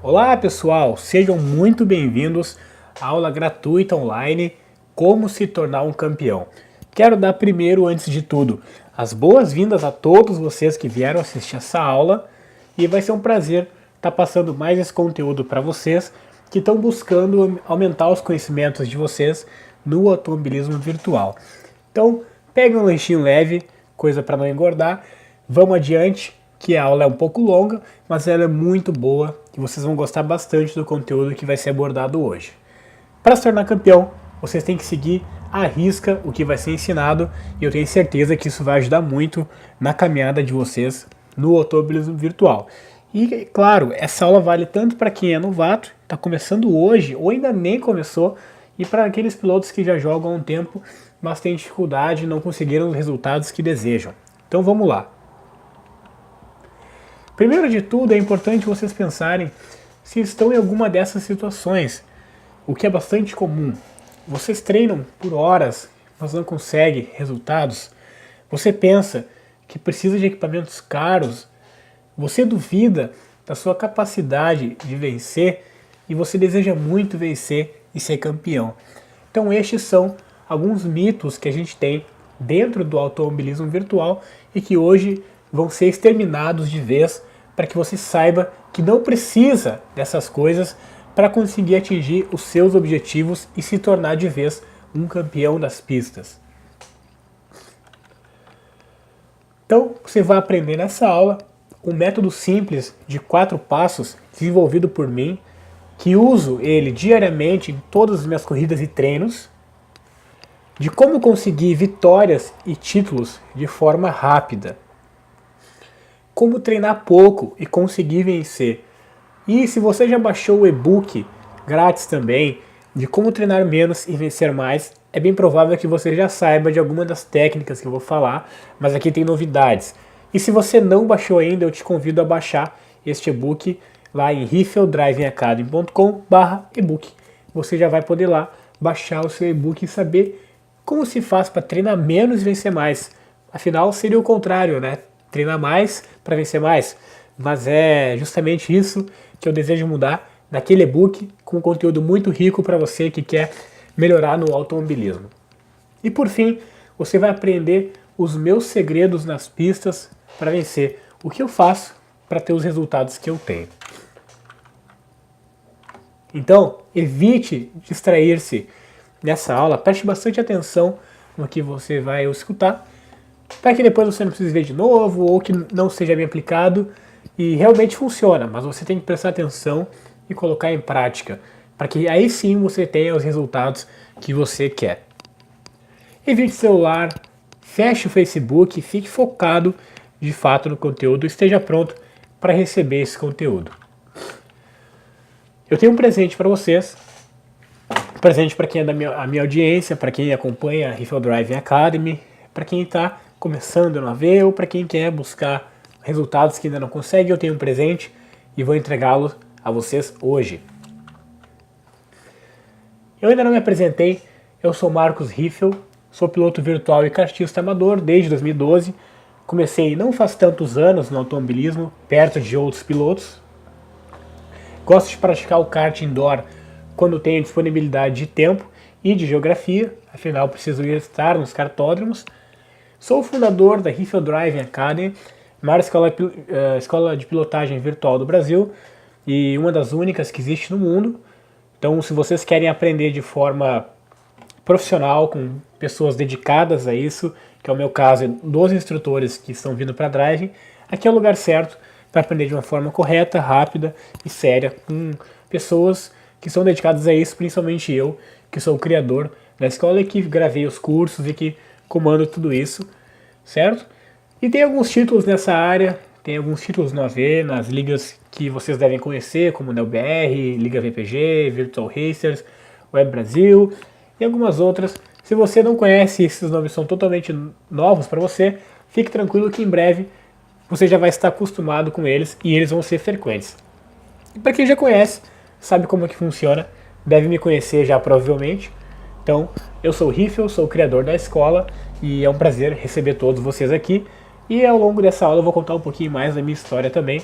Olá pessoal, sejam muito bem-vindos à aula gratuita online Como se tornar um campeão. Quero dar primeiro, antes de tudo, as boas-vindas a todos vocês que vieram assistir essa aula e vai ser um prazer estar passando mais esse conteúdo para vocês que estão buscando aumentar os conhecimentos de vocês no automobilismo virtual. Então, pegue um lanchinho leve, coisa para não engordar, vamos adiante, que a aula é um pouco longa, mas ela é muito boa e vocês vão gostar bastante do conteúdo que vai ser abordado hoje. Para se tornar campeão, vocês têm que seguir à risca o que vai ser ensinado e eu tenho certeza que isso vai ajudar muito na caminhada de vocês no automobilismo virtual. E claro, essa aula vale tanto para quem é novato, está começando hoje ou ainda nem começou, e para aqueles pilotos que já jogam há um tempo, mas têm dificuldade e não conseguiram os resultados que desejam. Então vamos lá. Primeiro de tudo, é importante vocês pensarem se estão em alguma dessas situações, o que é bastante comum. Vocês treinam por horas, mas não conseguem resultados. Você pensa que precisa de equipamentos caros, você duvida da sua capacidade de vencer e você deseja muito vencer e ser campeão. Então estes são alguns mitos que a gente tem dentro do automobilismo virtual e que hoje vão ser exterminados de vez para que você saiba que não precisa dessas coisas para conseguir atingir os seus objetivos e se tornar de vez um campeão das pistas. Então, você vai aprender nessa aula um método simples de 4 passos desenvolvido por mim, que uso ele diariamente em todas as minhas corridas e treinos, de como conseguir vitórias e títulos de forma rápida, como treinar pouco e conseguir vencer. E se você já baixou o e-book grátis também, de como treinar menos e vencer mais, é bem provável que você já saiba de alguma das técnicas que eu vou falar, mas aqui tem novidades. E se você não baixou ainda, eu te convido a baixar este e-book lá em riffeldrivingacademy.com/ebook. Você já vai poder lá baixar o seu e-book e saber como se faz para treinar menos e vencer mais. Afinal, seria o contrário, né? Treinar mais para vencer mais. Mas é justamente isso que eu desejo mudar naquele e-book com conteúdo muito rico para você que quer melhorar no automobilismo. E por fim, você vai aprender os meus segredos nas pistas para vencer. O que eu faço para ter os resultados que eu tenho. Então, evite distrair-se nessa aula, preste bastante atenção no que você vai escutar, para que depois você não precise ver de novo ou que não seja bem aplicado e realmente funciona, mas você tem que prestar atenção e colocar em prática, para que aí sim você tenha os resultados que você quer. Evite o celular, feche o Facebook, fique focado de fato no conteúdo e esteja pronto para receber esse conteúdo. Eu tenho um presente para vocês, um presente para quem é da minha audiência, para quem acompanha a Riffle Driving Academy, para quem está começando a ver ou para quem quer buscar resultados que ainda não consegue, eu tenho um presente e vou entregá-lo a vocês hoje. Eu ainda não me apresentei, eu sou Marcos Riffel, sou piloto virtual e kartista amador desde 2012. Comecei não faz tantos anos no automobilismo, perto de outros pilotos. Gosto de praticar o kart indoor quando tenho disponibilidade de tempo e de geografia, afinal preciso estar nos kartódromos. Sou o fundador da Riffle Driving Academy, maior escola de pilotagem virtual do Brasil e uma das únicas que existe no mundo. Então, se vocês querem aprender de forma profissional, com pessoas dedicadas a isso, que é o meu caso, 12 instrutores que estão vindo para driving, aqui é o lugar certo para aprender de uma forma correta, rápida e séria, com pessoas que são dedicadas a isso, principalmente eu, que sou o criador da escola e que gravei os cursos e que comando tudo isso, certo? E tem alguns títulos nessa área, tem alguns títulos no AV, nas ligas que vocês devem conhecer, como NeoBR, Liga VPG, Virtual Racers, Web Brasil e algumas outras. Se você não conhece, esses nomes são totalmente novos para você, fique tranquilo que em breve você já vai estar acostumado com eles e eles vão ser frequentes. E para quem já conhece, sabe como é que funciona, deve me conhecer já provavelmente. Então, eu sou o Riffel, sou o criador da escola e é um prazer receber todos vocês aqui. E ao longo dessa aula eu vou contar um pouquinho mais da minha história também,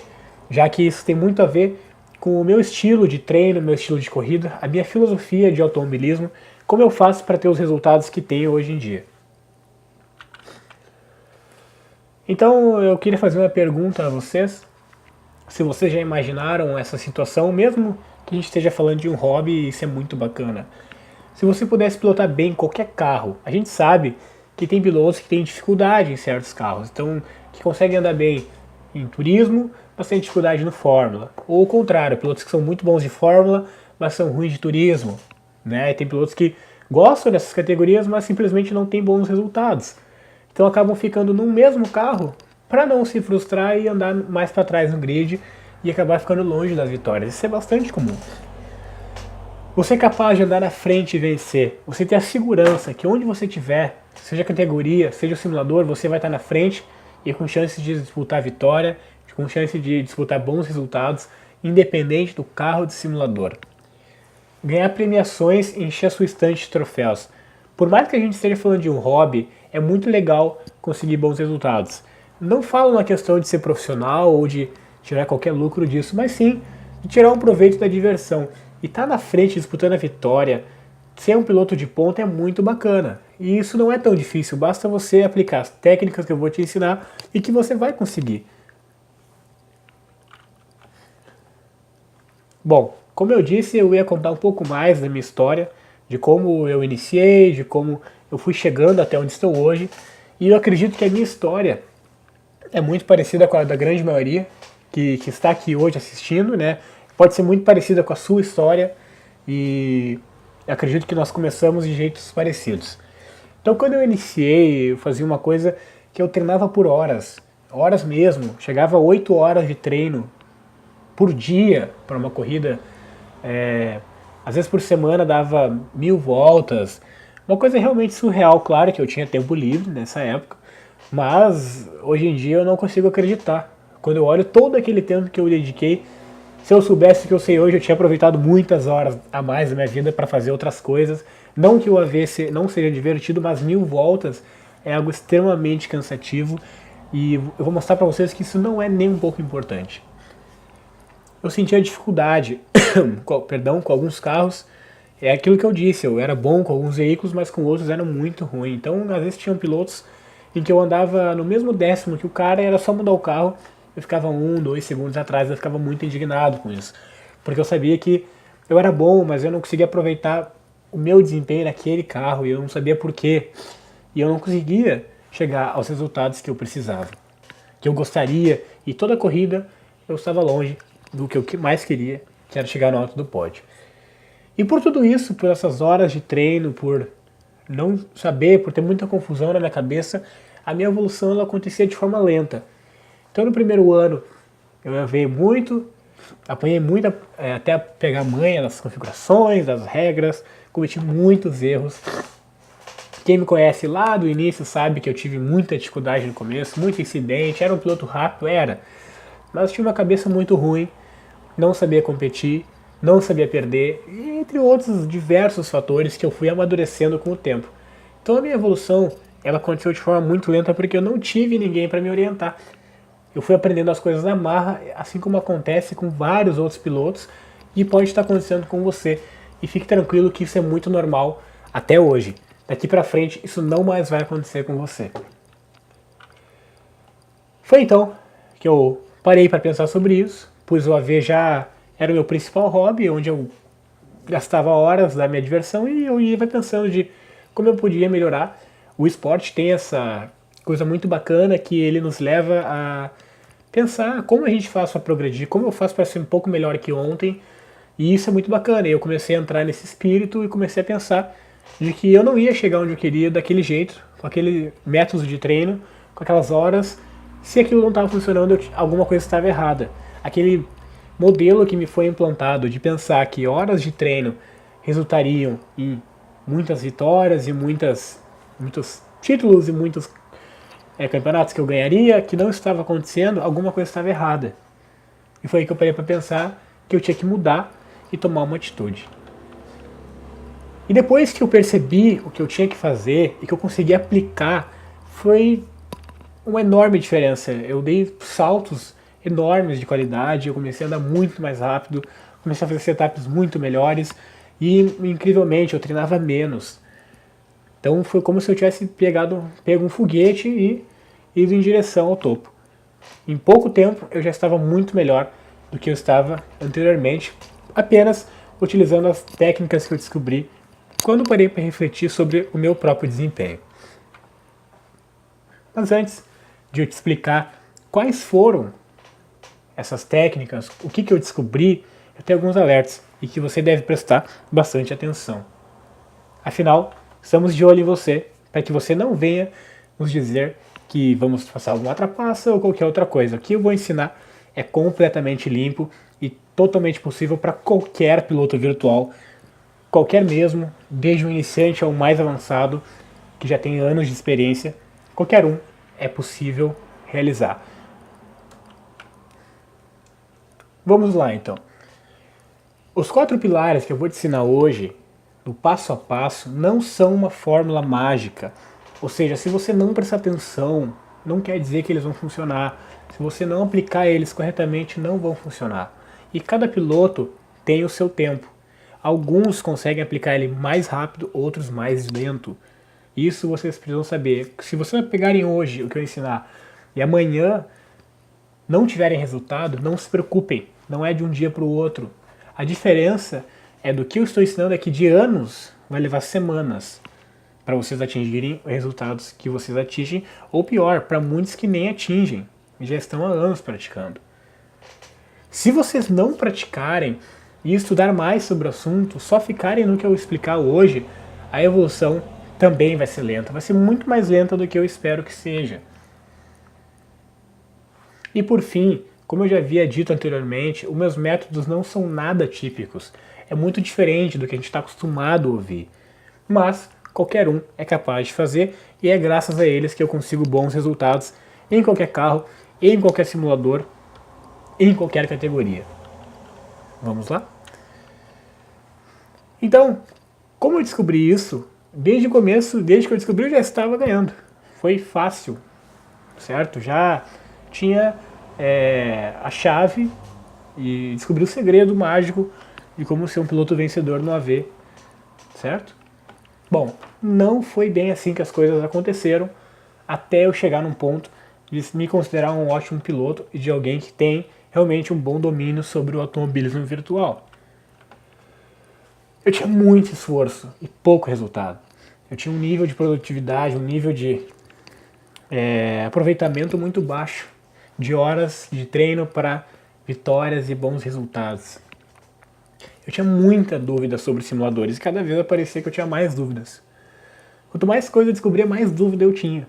já que isso tem muito a ver com o meu estilo de treino, meu estilo de corrida, a minha filosofia de automobilismo, como eu faço para ter os resultados que tenho hoje em dia. Então eu queria fazer uma pergunta a vocês, se vocês já imaginaram essa situação, mesmo que a gente esteja falando de um hobby, isso é muito bacana. Se você pudesse pilotar bem qualquer carro, a gente sabe que tem pilotos que têm dificuldade em certos carros, então que conseguem andar bem em turismo, mas têm dificuldade no Fórmula. Ou o contrário, pilotos que são muito bons de Fórmula, mas são ruins de turismo. Né? E tem pilotos que gostam dessas categorias, mas simplesmente não têm bons resultados. Então acabam ficando no mesmo carro para não se frustrar e andar mais para trás no grid e acabar ficando longe das vitórias. Isso é bastante comum. Você é capaz de andar na frente e vencer. Você tem a segurança que onde você estiver, seja a categoria, seja o simulador, você vai estar na frente e com chance de disputar a vitória, com chance de disputar bons resultados, independente do carro de simulador. Ganhar premiações e encher a sua estante de troféus. Por mais que a gente esteja falando de um hobby, é muito legal conseguir bons resultados. Não falo na questão de ser profissional ou de tirar qualquer lucro disso, mas sim de tirar um proveito da diversão. E estar na frente disputando a vitória, ser um piloto de ponta é muito bacana. E isso não é tão difícil, basta você aplicar as técnicas que eu vou te ensinar e que você vai conseguir. Bom, como eu disse, eu ia contar um pouco mais da minha história, de como eu iniciei, de como eu fui chegando até onde estou hoje. E eu acredito que a minha história é muito parecida com a da grande maioria que está aqui hoje assistindo, né? Pode ser muito parecida com a sua história e acredito que nós começamos de jeitos parecidos. Então, quando eu iniciei, eu fazia uma coisa que eu treinava por horas, horas mesmo. Chegava a 8 horas de treino por dia para uma corrida. Às vezes por semana dava 1000 voltas. Uma coisa realmente surreal. Claro que eu tinha tempo livre nessa época, mas hoje em dia eu não consigo acreditar. Quando eu olho todo aquele tempo que eu dediquei, se eu soubesse o que eu sei hoje, eu tinha aproveitado muitas horas a mais da minha vida para fazer outras coisas. Não que o AVC não seja divertido, mas 1000 voltas é algo extremamente cansativo e eu vou mostrar para vocês que isso não é nem um pouco importante. Eu sentia dificuldade com alguns carros. É aquilo que eu disse, eu era bom com alguns veículos, mas com outros era muito ruim. Então, às vezes tinham pilotos em que eu andava no mesmo décimo que o cara e era só mudar o carro. Eu ficava 1, 2 segundos atrás, eu ficava muito indignado com isso. Porque eu sabia que eu era bom, mas eu não conseguia aproveitar o meu desempenho naquele carro e eu não sabia por quê. E eu não conseguia chegar aos resultados que eu precisava, que eu gostaria. E toda a corrida eu estava longe do que eu mais queria, que era chegar no alto do pódio. E por tudo isso, por essas horas de treino, por não saber, por ter muita confusão na minha cabeça, a minha evolução ela acontecia de forma lenta. Então no primeiro ano eu errei muito, apanhei muito até pegar manha das configurações, das regras, cometi muitos erros. Quem me conhece lá do início sabe que eu tive muita dificuldade no começo, muito incidente, era um piloto rápido, mas tinha uma cabeça muito ruim, não sabia competir, não sabia perder, entre outros diversos fatores que eu fui amadurecendo com o tempo. Então a minha evolução ela aconteceu de forma muito lenta porque eu não tive ninguém para me orientar. Eu fui aprendendo as coisas na marra, assim como acontece com vários outros pilotos, e pode estar acontecendo com você. E fique tranquilo que isso é muito normal até hoje. Daqui pra frente, isso não mais vai acontecer com você. Foi então que eu parei para pensar sobre isso, pois o AV já era o meu principal hobby, onde eu gastava horas da minha diversão e eu ia pensando de como eu podia melhorar. O esporte tem essa coisa muito bacana que ele nos leva a pensar como a gente faz para progredir, como eu faço para ser um pouco melhor que ontem, e isso é muito bacana. E eu comecei a entrar nesse espírito e comecei a pensar de que eu não ia chegar onde eu queria daquele jeito, com aquele método de treino, com aquelas horas. Se aquilo não estava funcionando, alguma coisa estava errada. Aquele modelo que me foi implantado de pensar que horas de treino resultariam em muitas vitórias e muitos títulos e muitos campeonatos que eu ganharia, que não estava acontecendo, alguma coisa estava errada. E foi aí que eu parei para pensar que eu tinha que mudar e tomar uma atitude. E depois que eu percebi o que eu tinha que fazer e que eu consegui aplicar, foi uma enorme diferença. Eu dei saltos enormes de qualidade, eu comecei a andar muito mais rápido, comecei a fazer setups muito melhores e, incrivelmente, eu treinava menos. Então foi como se eu tivesse pego um foguete e ido em direção ao topo. Em pouco tempo eu já estava muito melhor do que eu estava anteriormente, apenas utilizando as técnicas que eu descobri quando parei para refletir sobre o meu próprio desempenho. Mas antes de eu te explicar quais foram essas técnicas, o que eu descobri, eu tenho alguns alertas e que você deve prestar bastante atenção. Afinal, estamos de olho em você para que você não venha nos dizer que vamos passar alguma trapaça ou qualquer outra coisa. O que eu vou ensinar é completamente limpo e totalmente possível para qualquer piloto virtual, qualquer mesmo, desde o iniciante ao mais avançado, que já tem anos de experiência, qualquer um é possível realizar. Vamos lá então. Os 4 pilares que eu vou te ensinar hoje, no passo a passo, não são uma fórmula mágica. Ou seja, se você não prestar atenção, não quer dizer que eles vão funcionar. Se você não aplicar eles corretamente, não vão funcionar. E cada piloto tem o seu tempo. Alguns conseguem aplicar ele mais rápido, outros mais lento. Isso vocês precisam saber. Se vocês pegarem hoje o que eu ensinar e amanhã não tiverem resultado, não se preocupem. Não é de um dia para o outro. A diferença é do que eu estou ensinando é que de anos vai levar semanas para vocês atingirem os resultados que vocês atingem, ou pior, para muitos que nem atingem e já estão há anos praticando. Se vocês não praticarem e estudar mais sobre o assunto, só ficarem no que eu vou explicar hoje, a evolução também vai ser lenta, vai ser muito mais lenta do que eu espero que seja. E por fim, como eu já havia dito anteriormente, os meus métodos não são nada típicos. É muito diferente do que a gente está acostumado a ouvir. Mas qualquer um é capaz de fazer e é graças a eles que eu consigo bons resultados em qualquer carro, em qualquer simulador, em qualquer categoria. Vamos lá? Então, como eu descobri isso, desde o começo, desde que eu descobri, eu já estava ganhando. Foi fácil, certo? Já tinha a chave e descobri o segredo mágico de como ser um piloto vencedor no AV, certo? Bom, não foi bem assim que as coisas aconteceram até eu chegar num ponto de me considerar um ótimo piloto e de alguém que tem realmente um bom domínio sobre o automobilismo virtual. Eu tinha muito esforço e pouco resultado. Eu tinha um nível de produtividade, um nível de aproveitamento muito baixo de horas de treino para vitórias e bons resultados. Eu tinha muita dúvida sobre simuladores e cada vez aparecia que eu tinha mais dúvidas. Quanto mais coisa eu descobria, mais dúvida eu tinha.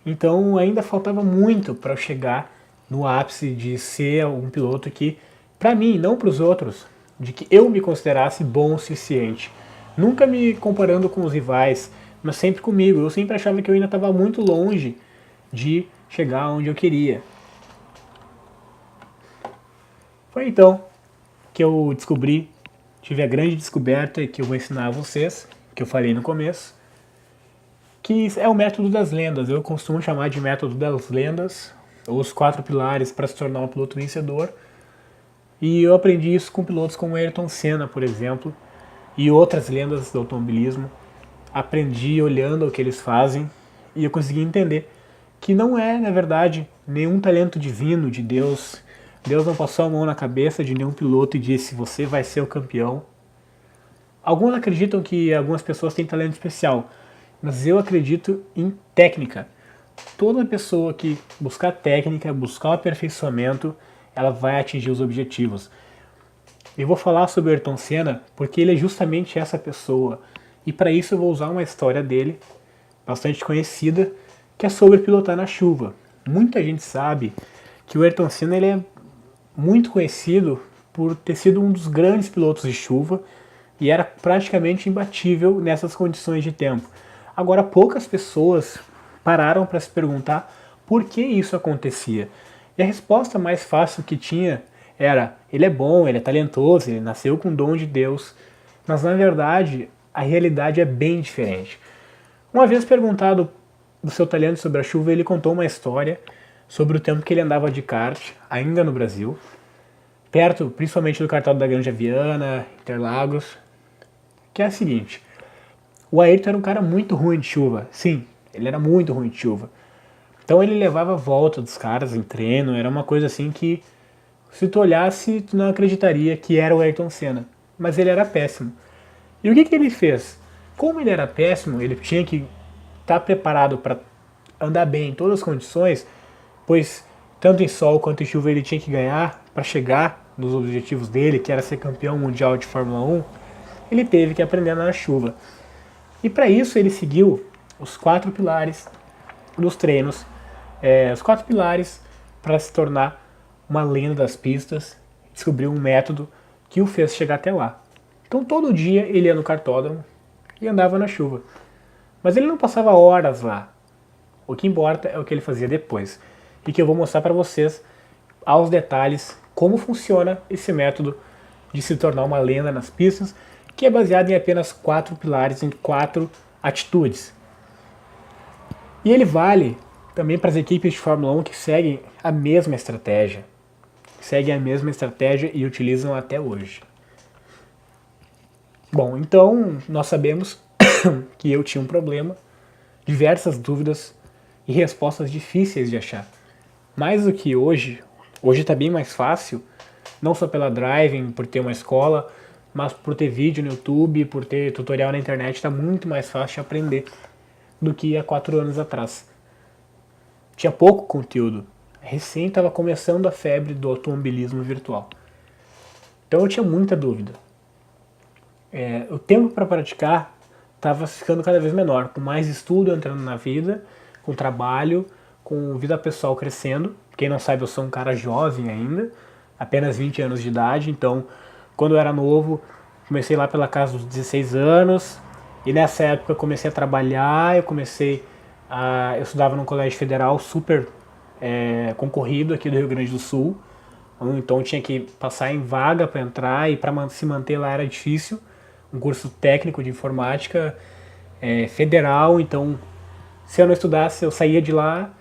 Então ainda faltava muito para eu chegar no ápice de ser um piloto que, para mim, não para os outros, de que eu me considerasse bom o suficiente. Nunca me comparando com os rivais, mas sempre comigo. Eu sempre achava que eu ainda estava muito longe de chegar onde eu queria. Foi então que eu descobri, tive a grande descoberta que eu vou ensinar a vocês, que eu falei no começo, que é o método das lendas. Eu costumo chamar de método das lendas, ou os 4 pilares para se tornar um piloto vencedor. E eu aprendi isso com pilotos como Ayrton Senna, por exemplo, e outras lendas do automobilismo. Aprendi olhando o que eles fazem e eu consegui entender que não é, na verdade, nenhum talento divino de Deus. Deus não passou a mão na cabeça de nenhum piloto e disse: você vai ser o campeão. Alguns acreditam que algumas pessoas têm talento especial, mas eu acredito em técnica. Toda pessoa que buscar técnica, buscar o aperfeiçoamento, ela vai atingir os objetivos. Eu vou falar sobre o Ayrton Senna porque ele é justamente essa pessoa. E para isso eu vou usar uma história dele, bastante conhecida, que é sobre pilotar na chuva. Muita gente sabe que o Ayrton Senna ele é muito conhecido por ter sido um dos grandes pilotos de chuva e era praticamente imbatível nessas condições de tempo. Agora, poucas pessoas pararam para se perguntar por que isso acontecia. E a resposta mais fácil que tinha era: ele é bom, ele é talentoso, ele nasceu com o dom de Deus. Mas na verdade, a realidade é bem diferente. Uma vez perguntado do seu talento sobre a chuva, ele contou uma história sobre o tempo que ele andava de kart, ainda no Brasil, perto principalmente do cartódromo da Granja Viana, Interlagos, que é a seguinte: o Ayrton era um cara muito ruim de chuva, sim, ele era muito ruim de chuva. Então ele levava a volta dos caras em treino, era uma coisa assim que, se tu olhasse, tu não acreditaria que era o Ayrton Senna. Mas ele era péssimo. E o que ele fez? Como ele era péssimo, ele tinha que estar preparado para andar bem em todas as condições, pois tanto em sol quanto em chuva ele tinha que ganhar para chegar nos objetivos dele, que era ser campeão mundial de Fórmula 1, ele teve que aprender na chuva. E para isso ele seguiu os 4 pilares dos treinos, os 4 pilares para se tornar uma lenda das pistas, descobriu um método que o fez chegar até lá. Então todo dia ele ia no cartódromo e andava na chuva. Mas ele não passava horas lá. O que importa é o que ele fazia depois. E que eu vou mostrar para vocês aos detalhes como funciona esse método de se tornar uma lenda nas pistas, que é baseado em apenas 4 pilares, em 4 atitudes. E ele vale também para as equipes de Fórmula 1 que seguem a mesma estratégia. Seguem a mesma estratégia e utilizam até hoje. Bom, então nós sabemos que eu tinha um problema, diversas dúvidas e respostas difíceis de achar. Mais do que hoje está bem mais fácil, não só pela Driving, por ter uma escola, mas por ter vídeo no YouTube, por ter tutorial na internet, está muito mais fácil de aprender do que há 4 anos atrás. Tinha pouco conteúdo, recém estava começando a febre do automobilismo virtual. Então eu tinha muita dúvida. O tempo para praticar estava ficando cada vez menor, com mais estudo entrando na vida, com trabalho, com vida pessoal crescendo. Quem não sabe, eu sou um cara jovem ainda, apenas 20 anos de idade, então quando eu era novo, comecei lá pela casa dos 16 anos, e nessa época eu comecei a trabalhar, eu estudava num colégio federal super concorrido aqui do Rio Grande do Sul, então eu tinha que passar em vaga para entrar, e para se manter lá era difícil, um curso técnico de informática federal, então se eu não estudasse eu saía de lá,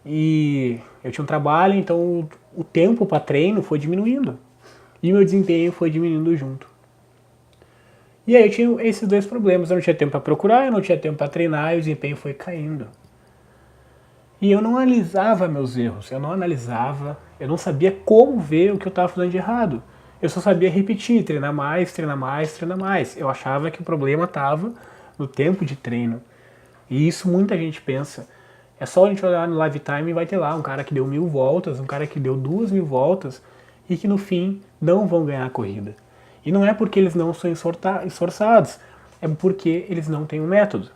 e eu tinha um trabalho, então o tempo para treino foi diminuindo, e meu desempenho foi diminuindo junto. E aí eu tinha esses 2 problemas, eu não tinha tempo para procurar, eu não tinha tempo para treinar, e o desempenho foi caindo. E eu não analisava meus erros, eu não sabia como ver o que eu estava fazendo de errado. Eu só sabia repetir, treinar mais, treinar mais, treinar mais. Eu achava que o problema estava no tempo de treino. E isso muita gente pensa. É só a gente olhar no live time e vai ter lá um cara que deu 1000 voltas, um cara que deu 2000 voltas e que no fim não vão ganhar a corrida. E não é porque eles não são esforçados, é porque eles não têm um método.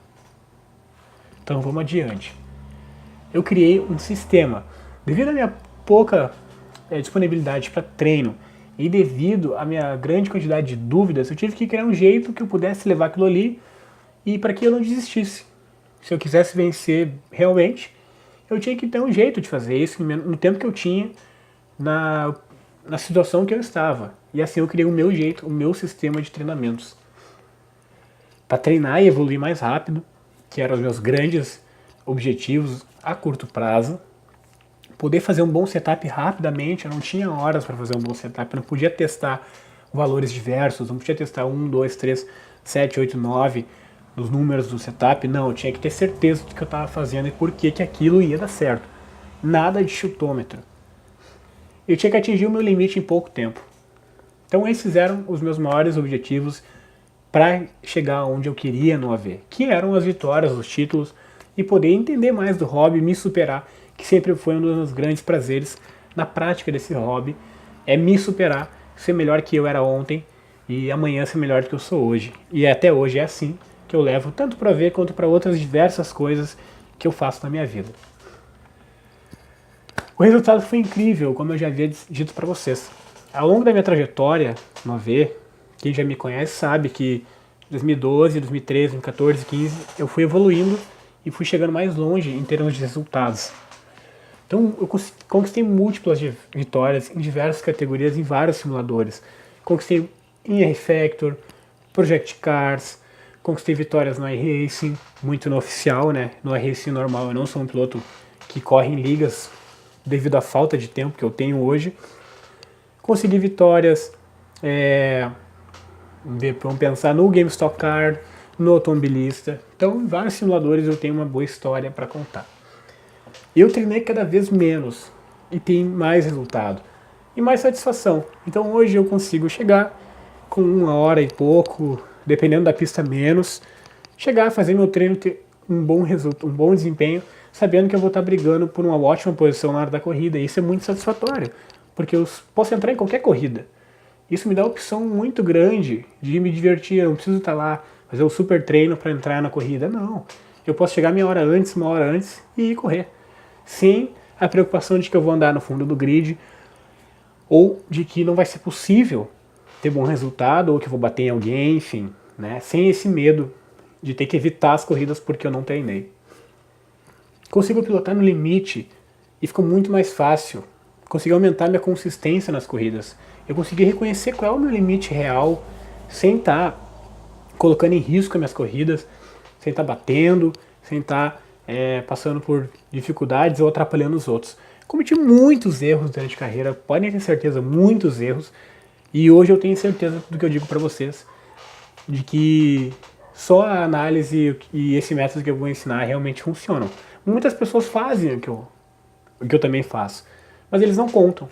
Então vamos adiante. Eu criei um sistema. Devido à minha pouca disponibilidade para treino e devido à minha grande quantidade de dúvidas, eu tive que criar um jeito que eu pudesse levar aquilo ali e para que eu não desistisse. Se eu quisesse vencer realmente, eu tinha que ter um jeito de fazer isso no tempo que eu tinha, na situação que eu estava. E assim eu criei o meu jeito, o meu sistema de treinamentos. Para treinar e evoluir mais rápido, que eram os meus grandes objetivos a curto prazo. Poder fazer um bom setup rapidamente, eu não tinha horas para fazer um bom setup, eu não podia testar valores diversos, não podia testar 1, 2, 3, 7, 8, 9 dos números do setup, não, eu tinha que ter certeza do que eu estava fazendo e por que aquilo ia dar certo. Nada de chutômetro. Eu tinha que atingir o meu limite em pouco tempo. Então esses eram os meus maiores objetivos para chegar onde eu queria no AV, que eram as vitórias, os títulos, e poder entender mais do hobby, me superar, que sempre foi um dos meus grandes prazeres na prática desse hobby, é me superar, ser melhor que eu era ontem e amanhã ser melhor do que eu sou hoje. E até hoje é assim que eu levo tanto para ver quanto para outras diversas coisas que eu faço na minha vida. O resultado foi incrível, como eu já havia dito para vocês. Ao longo da minha trajetória no AV, quem já me conhece sabe que em 2012, 2013, 2014, 2015 eu fui evoluindo e fui chegando mais longe em termos de resultados. Então eu conquistei múltiplas vitórias em diversas categorias, em vários simuladores. Conquistei em R-Factor, Project Cars, conquistei vitórias no iRacing, muito no oficial, né? No iRacing normal eu não sou um piloto que corre em ligas devido à falta de tempo que eu tenho hoje. Consegui vitórias, vamos pensar no Game Stock Car, no Automobilista. Então, em vários simuladores eu tenho uma boa história para contar. Eu treinei cada vez menos e tenho mais resultado e mais satisfação. Então hoje eu consigo chegar com 1 hora e pouco, dependendo da pista menos, chegar a fazer meu treino, ter um bom desempenho, sabendo que eu vou estar brigando por uma ótima posição na hora da corrida. E isso é muito satisfatório, porque eu posso entrar em qualquer corrida. Isso me dá uma opção muito grande de me divertir. Eu não preciso estar lá, fazer um super treino para entrar na corrida. Não, eu posso chegar 1 hora antes e ir correr. Sem a preocupação de que eu vou andar no fundo do grid, ou de que não vai ser possível ter bom resultado, ou que eu vou bater em alguém, enfim, né? Sem esse medo de ter que evitar as corridas porque eu não treinei. Consigo pilotar no limite e ficou muito mais fácil. Consegui aumentar minha consistência nas corridas. Eu consegui reconhecer qual é o meu limite real, sem estar colocando em risco as minhas corridas, sem estar batendo, sem estar passando por dificuldades ou atrapalhando os outros. Cometi muitos erros durante a carreira, podem ter certeza, muitos erros, e hoje eu tenho certeza do que eu digo para vocês, de que só a análise e esse método que eu vou ensinar realmente funcionam. Muitas pessoas fazem o que eu também faço, mas eles não contam.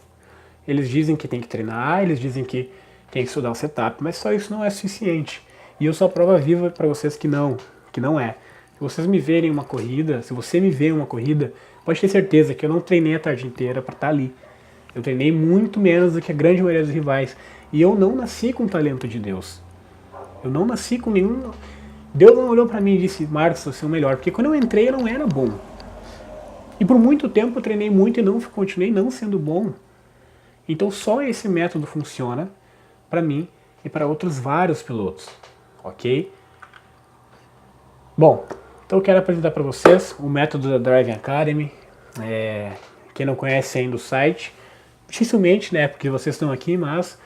Eles dizem que tem que treinar, eles dizem que tem que estudar o setup, mas só isso não é suficiente. E eu sou a prova viva para vocês que não é. Se vocês me verem em uma corrida, se você me vê em uma corrida, pode ter certeza que eu não treinei a tarde inteira para estar ali. Eu treinei muito menos do que a grande maioria dos rivais. E eu não nasci com o talento de Deus. Eu não nasci com nenhum... Deus não olhou para mim e disse, Marcos, você é o melhor. Porque quando eu entrei eu não era bom. E por muito tempo eu treinei muito e continuei não sendo bom. Então só esse método funciona para mim e para outros vários pilotos. Ok? Bom, então eu quero apresentar para vocês o método da Driving Academy. Quem não conhece ainda o site, dificilmente, né, porque vocês estão aqui, mas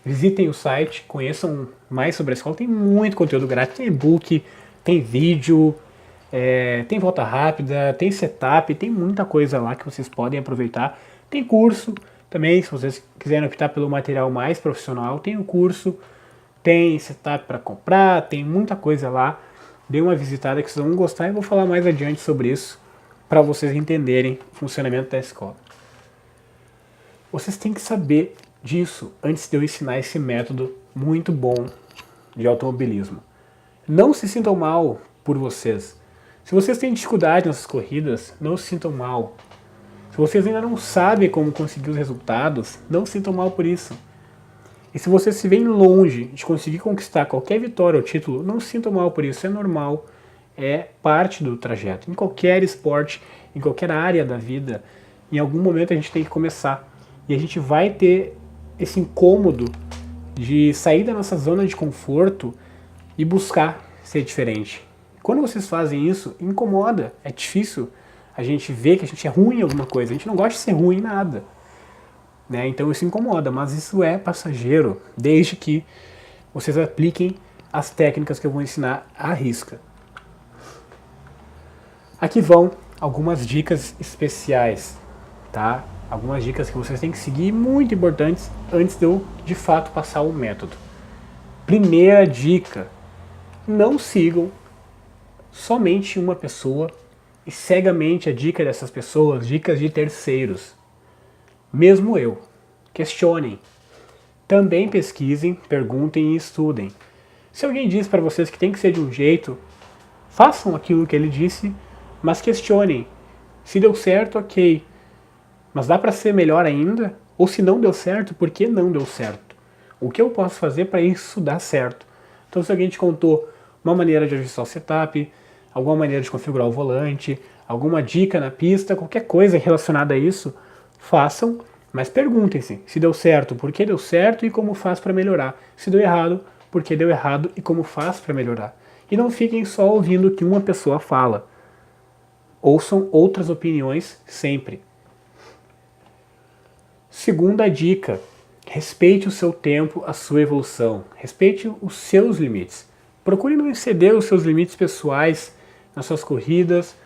visitem o site, conheçam mais sobre a escola. Tem muito conteúdo grátis, tem e-book, tem vídeo, tem volta rápida, tem setup, tem muita coisa lá que vocês podem aproveitar. Tem curso também, se vocês quiserem optar pelo material mais profissional, tem o curso, tem setup para comprar, tem muita coisa lá. Dê uma visitada que vocês vão gostar e eu vou falar mais adiante sobre isso para vocês entenderem o funcionamento da escola. Vocês têm que saber disso antes de eu ensinar esse método muito bom de automobilismo. Não se sintam mal por vocês. Se vocês têm dificuldade nessas corridas, não se sintam mal. Se vocês ainda não sabem como conseguir os resultados, não se sintam mal por isso. E se vocês se veem longe de conseguir conquistar qualquer vitória ou título, não se sintam mal por isso, é normal, é parte do trajeto. Em qualquer esporte, em qualquer área da vida, em algum momento a gente tem que começar. E a gente vai ter esse incômodo de sair da nossa zona de conforto e buscar ser diferente. Quando vocês fazem isso, incomoda, é difícil a gente ver que a gente é ruim em alguma coisa, a gente não gosta de ser ruim em nada. Né? Então isso incomoda, mas isso é passageiro, desde que vocês apliquem as técnicas que eu vou ensinar à risca. Aqui vão algumas dicas especiais, tá? Algumas dicas que vocês têm que seguir, muito importantes, antes de eu, de fato, passar o método. Primeira dica, não sigam somente uma pessoa e cegamente a dica dessas pessoas, dicas de terceiros. Mesmo eu. Questionem. Também pesquisem, perguntem e estudem. Se alguém diz para vocês que tem que ser de um jeito, façam aquilo que ele disse, mas questionem. Se deu certo, ok. Mas dá para ser melhor ainda? Ou se não deu certo, por que não deu certo? O que eu posso fazer para isso dar certo? Então se alguém te contou uma maneira de ajustar o setup, alguma maneira de configurar o volante, alguma dica na pista, qualquer coisa relacionada a isso, façam, mas perguntem-se se deu certo, por que deu certo e como faz para melhorar. Se deu errado, por que deu errado e como faz para melhorar. E não fiquem só ouvindo o que uma pessoa fala. Ouçam outras opiniões sempre. Segunda dica, respeite o seu tempo, a sua evolução. Respeite os seus limites. Procure não exceder os seus limites pessoais nas suas corridas,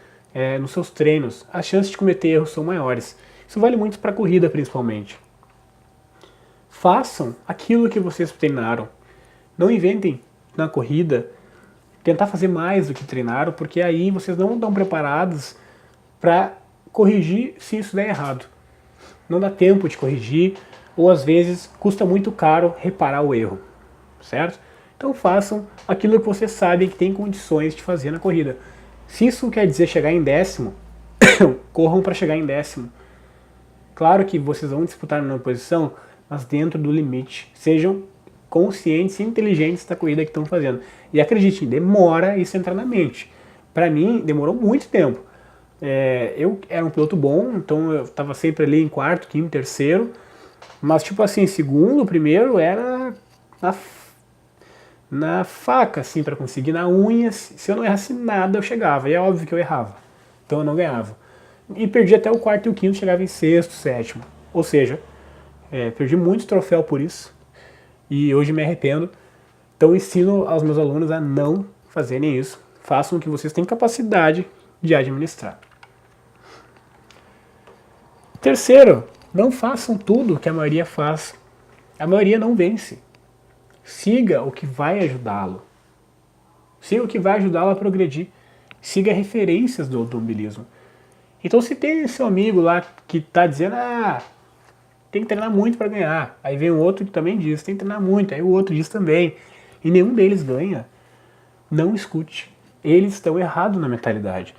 nos seus treinos. As chances de cometer erros são maiores. Isso vale muito para corrida, principalmente. Façam aquilo que vocês treinaram. Não inventem na corrida tentar fazer mais do que treinaram, porque aí vocês não estão preparados para corrigir se isso der errado. Não dá tempo de corrigir, ou às vezes custa muito caro reparar o erro, certo? Então façam aquilo que vocês sabem que tem condições de fazer na corrida. Se isso quer dizer chegar em 10º, corram para chegar em 10º. Claro que vocês vão disputar na posição, mas dentro do limite. Sejam conscientes e inteligentes da corrida que estão fazendo. E acreditem, demora isso entrar na mente. Para mim, demorou muito tempo. Eu era um piloto bom, então eu estava sempre ali em quarto, quinto, terceiro. Mas tipo assim, segundo, primeiro era na faca, assim, para conseguir, na unha. Se eu não errasse nada, eu chegava. E é óbvio que eu errava. Então eu não ganhava. E perdi até o quarto e o quinto, chegava em sexto, sétimo. Ou seja, perdi muito troféu por isso. E hoje me arrependo. Então ensino aos meus alunos a não fazerem isso. Façam o que vocês têm capacidade de administrar. Terceiro, não façam tudo que a maioria faz. A maioria não vence. Siga o que vai ajudá-lo. Siga o que vai ajudá-lo a progredir. Siga referências do automobilismo. Então se tem seu amigo lá que está dizendo, tem que treinar muito para ganhar. Aí vem o outro que também diz, tem que treinar muito. Aí o outro diz também. E nenhum deles ganha. Não escute. Eles estão errados na mentalidade.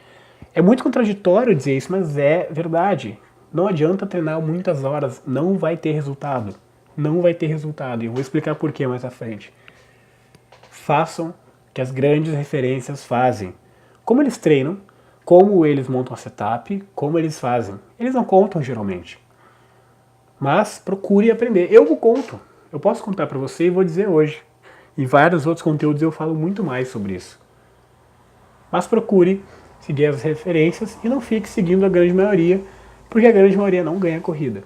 É muito contraditório dizer isso, mas é verdade. Não adianta treinar muitas horas, não vai ter resultado. Não vai ter resultado. E eu vou explicar por que mais à frente. Façam o que as grandes referências fazem. Como eles treinam, como eles montam a setup, como eles fazem. Eles não contam geralmente. Mas procure aprender. Eu conto. Eu posso contar para você e vou dizer hoje. Em vários outros conteúdos eu falo muito mais sobre isso. Mas procure seguir as referências e não fique seguindo a grande maioria, porque a grande maioria não ganha corrida.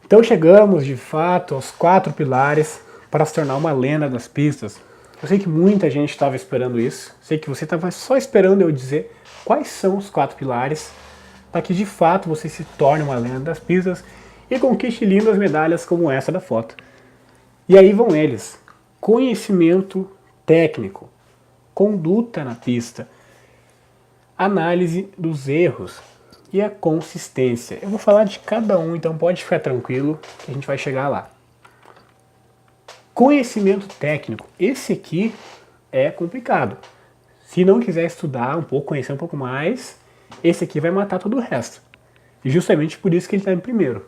Então chegamos, de fato, aos 4 pilares para se tornar uma lenda das pistas. Eu sei que muita gente estava esperando isso. Sei que você estava só esperando eu dizer quais são os 4 pilares para que de fato você se torne uma lenda das pistas e conquiste lindas medalhas como essa da foto. E aí vão eles: conhecimento técnico, conduta na pista, análise dos erros e a consistência. Eu vou falar de cada um, então pode ficar tranquilo que a gente vai chegar lá. Conhecimento técnico. Esse aqui é complicado. Se não quiser estudar um pouco, conhecer um pouco mais, esse aqui vai matar todo o resto. E justamente por isso que ele está em primeiro.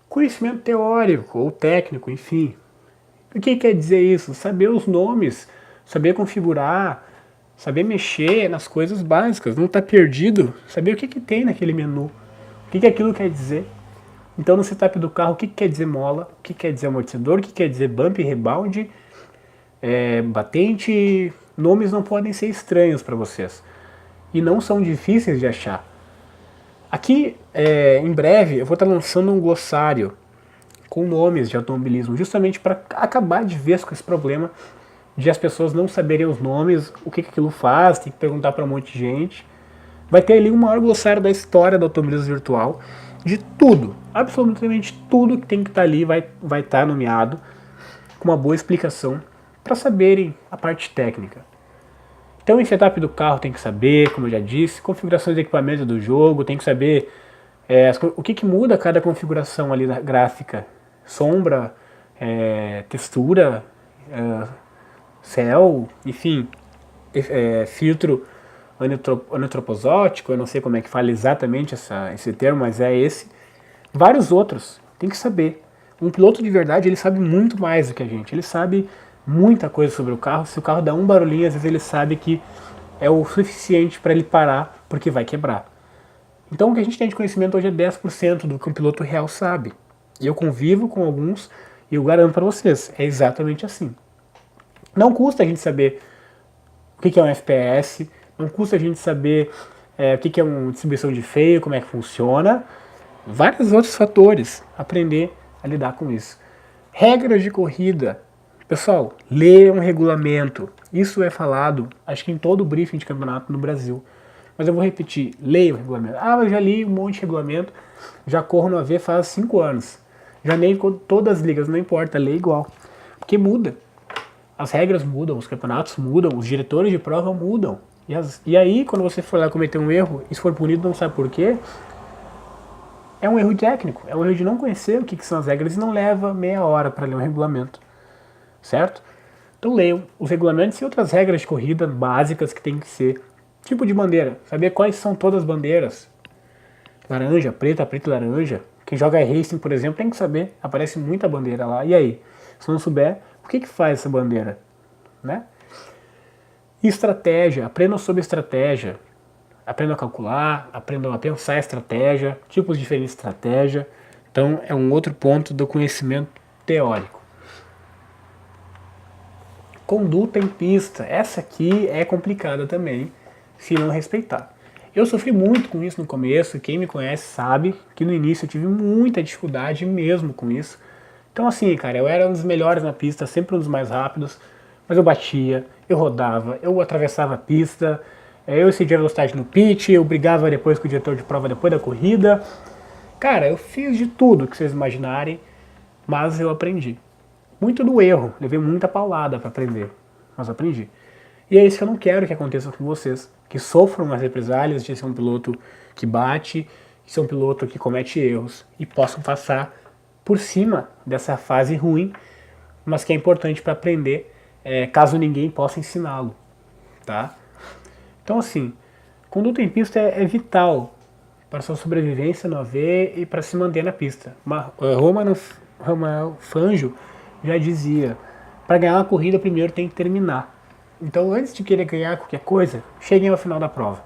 Conhecimento teórico ou técnico, enfim. O que quer dizer isso? Saber os nomes, saber configurar, saber mexer nas coisas básicas, não estar perdido, saber o que tem naquele menu, o que aquilo quer dizer. Então no setup do carro, o que quer dizer mola, o que quer dizer amortecedor, o que quer dizer bump, rebound, batente. Nomes não podem ser estranhos para vocês. E não são difíceis de achar. Aqui, em breve, eu vou estar lançando um glossário com nomes de automobilismo, justamente para acabar de vez com esse problema de as pessoas não saberem os nomes, o que aquilo faz, tem que perguntar para um monte de gente. Vai ter ali o maior glossário da história do automobilismo virtual, de tudo, absolutamente tudo que tem que estar ali vai estar nomeado, com uma boa explicação, para saberem a parte técnica. Então, em setup do carro tem que saber, como eu já disse, configurações de equipamento do jogo, tem que saber o que muda cada configuração ali na gráfica. Sombra, textura, céu, enfim, filtro anitroposótico, eu não sei como é que fala exatamente esse termo, mas é esse. Vários outros, tem que saber. Um piloto de verdade, ele sabe muito mais do que a gente, ele sabe muita coisa sobre o carro. Se o carro dá um barulhinho, às vezes ele sabe que é o suficiente para ele parar, porque vai quebrar. Então o que a gente tem de conhecimento hoje é 10% do que um piloto real sabe. E eu convivo com alguns e eu garanto para vocês, é exatamente assim. Não custa a gente saber o que é um FPS, não custa a gente saber o que é uma distribuição de freio, como é que funciona, vários outros fatores, aprender a lidar com isso. Regras de corrida. Pessoal, leiam um regulamento. Isso é falado, acho que em todo briefing de campeonato no Brasil. Mas eu vou repetir, leia o regulamento. Ah, eu já li um monte de regulamento, já corro no AV faz 5 anos. Já leio todas as ligas, não importa, leia igual. Porque muda. As regras mudam, os campeonatos mudam, os diretores de prova mudam. E aí, quando você for lá cometer um erro e se for punido, não sabe por quê, é um erro técnico, é um erro de não conhecer o que são as regras e não leva meia hora para ler um regulamento, certo? Então leiam os regulamentos e outras regras de corrida básicas que tem que ser. Tipo de bandeira, saber quais são todas as bandeiras. Laranja, preta, preta e laranja. Quem joga racing, por exemplo, tem que saber, aparece muita bandeira lá. E aí, se não souber, o que faz essa bandeira? Né? E estratégia, aprendam sobre estratégia. Aprendam a calcular, aprendam a pensar a estratégia, tipos diferentes de estratégia. Então é um outro ponto do conhecimento teórico. Conduta em pista, essa aqui é complicada também, se não respeitar. Eu sofri muito com isso no começo, quem me conhece sabe que no início eu tive muita dificuldade mesmo com isso. Então assim, cara, eu era um dos melhores na pista, sempre um dos mais rápidos, mas eu batia, eu rodava, eu atravessava a pista, eu excedia a velocidade no pit, eu brigava depois com o diretor de prova depois da corrida. Cara, eu fiz de tudo que vocês imaginarem, mas eu aprendi. Muito do erro, levei muita paulada para aprender, mas aprendi. E é isso que eu não quero que aconteça com vocês, que sofram as represálias de ser um piloto que bate, de ser um piloto que comete erros e possam passar por cima dessa fase ruim, mas que é importante para aprender, caso ninguém possa ensiná-lo, tá? Então assim, conduta em pista é vital para sua sobrevivência no AV e para se manter na pista. Romano Fangio já dizia, para ganhar uma corrida primeiro tem que terminar. Então antes de querer ganhar qualquer coisa, cheguem ao final da prova.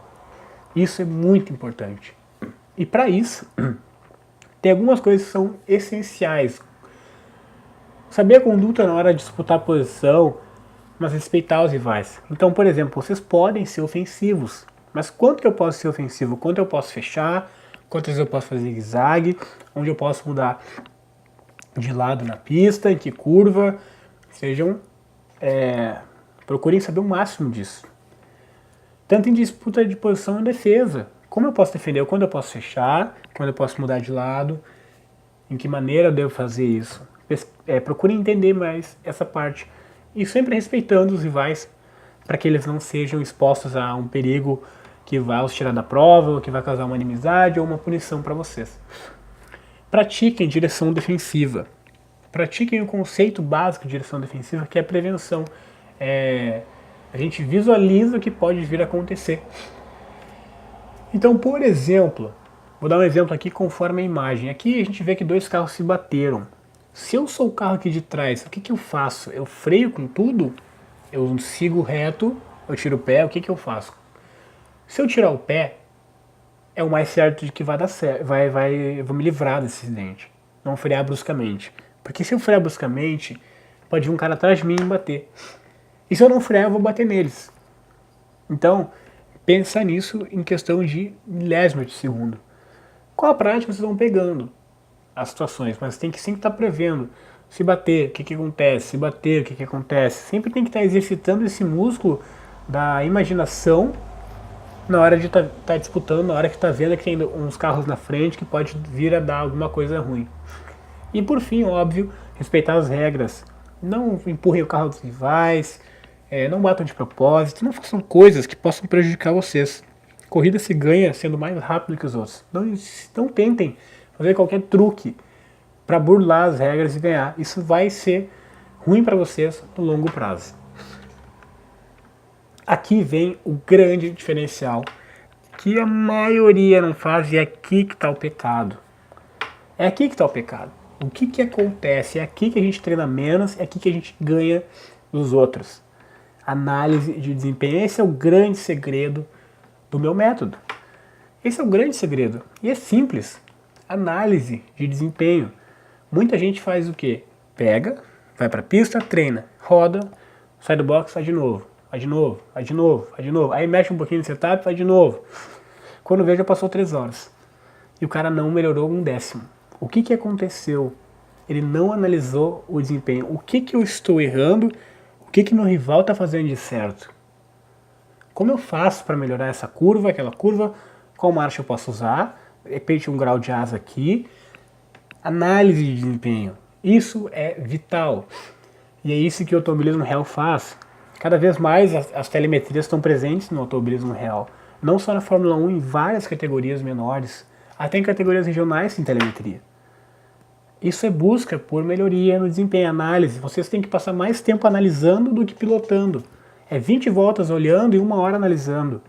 Isso é muito importante. E para isso, tem algumas coisas que são essenciais. Saber a conduta na hora de disputar a posição, mas respeitar os rivais. Então, por exemplo, vocês podem ser ofensivos, mas quanto que eu posso ser ofensivo? Quanto eu posso fechar? Quantas vezes eu posso fazer zigue-zague? Onde eu posso mudar de lado na pista? Em que curva? Procurem saber o máximo disso. Tanto em disputa de posição e defesa. Como eu posso defender? Quando eu posso fechar? Quando eu posso mudar de lado? Em que maneira eu devo fazer isso? Procurem entender mais essa parte. E sempre respeitando os rivais, para que eles não sejam expostos a um perigo que vai os tirar da prova, ou que vai causar uma inimizade ou uma punição para vocês. Pratiquem direção defensiva. Pratiquem o conceito básico de direção defensiva, que é a prevenção. A gente visualiza o que pode vir a acontecer. Então, por exemplo, vou dar um exemplo aqui conforme a imagem. Aqui a gente vê que dois carros se bateram. Se eu sou o carro aqui de trás, o que eu faço? Eu freio com tudo? Eu sigo reto, eu tiro o pé, o que eu faço? Se eu tirar o pé, é o mais certo de que vai dar certo, eu vou me livrar desse acidente. Não frear bruscamente. Porque se eu frear bruscamente, pode vir um cara atrás de mim e me bater. E se eu não frear, eu vou bater neles. Então, pensa nisso em questão de milésimos de segundo. Com a prática, vocês vão pegando as situações, mas tem que sempre estar prevendo. Se bater, o que acontece? Se bater, o que acontece? Sempre tem que estar exercitando esse músculo da imaginação na hora de estar disputando, na hora que está vendo que tem uns carros na frente que pode vir a dar alguma coisa ruim. E por fim, óbvio, respeitar as regras. Não empurrem o carro dos rivais, não batam de propósito, não façam coisas que possam prejudicar vocês. Corrida se ganha sendo mais rápido que os outros. Não tentem fazer qualquer truque para burlar as regras e ganhar. Isso vai ser ruim para vocês no longo prazo. Aqui vem o grande diferencial que a maioria não faz e é aqui que está o pecado. É aqui que está o pecado. O que acontece? É aqui que a gente treina menos, é aqui que a gente ganha dos outros. Análise de desempenho. Esse é o grande segredo do meu método. Esse é o grande segredo. E é simples. Análise de desempenho. Muita gente faz o quê? Pega, vai para a pista, treina, roda, sai do box, vai de novo. Vai de novo, vai de novo, vai de novo. Aí mexe um pouquinho no setup, vai de novo. Quando vê, já passou 3 horas. E o cara não melhorou um décimo. O que aconteceu? Ele não analisou o desempenho. O que eu estou errando? O que meu rival está fazendo de certo? Como eu faço para melhorar essa curva, aquela curva, qual marcha eu posso usar, de repente um grau de asa aqui, análise de desempenho. Isso é vital. E é isso que o automobilismo real faz. Cada vez mais as telemetrias estão presentes no automobilismo real. Não só na Fórmula 1, em várias categorias menores. Até em categorias regionais tem telemetria. Isso é busca por melhoria no desempenho, análise. Vocês têm que passar mais tempo analisando do que pilotando. É 20 voltas olhando e 1 hora analisando.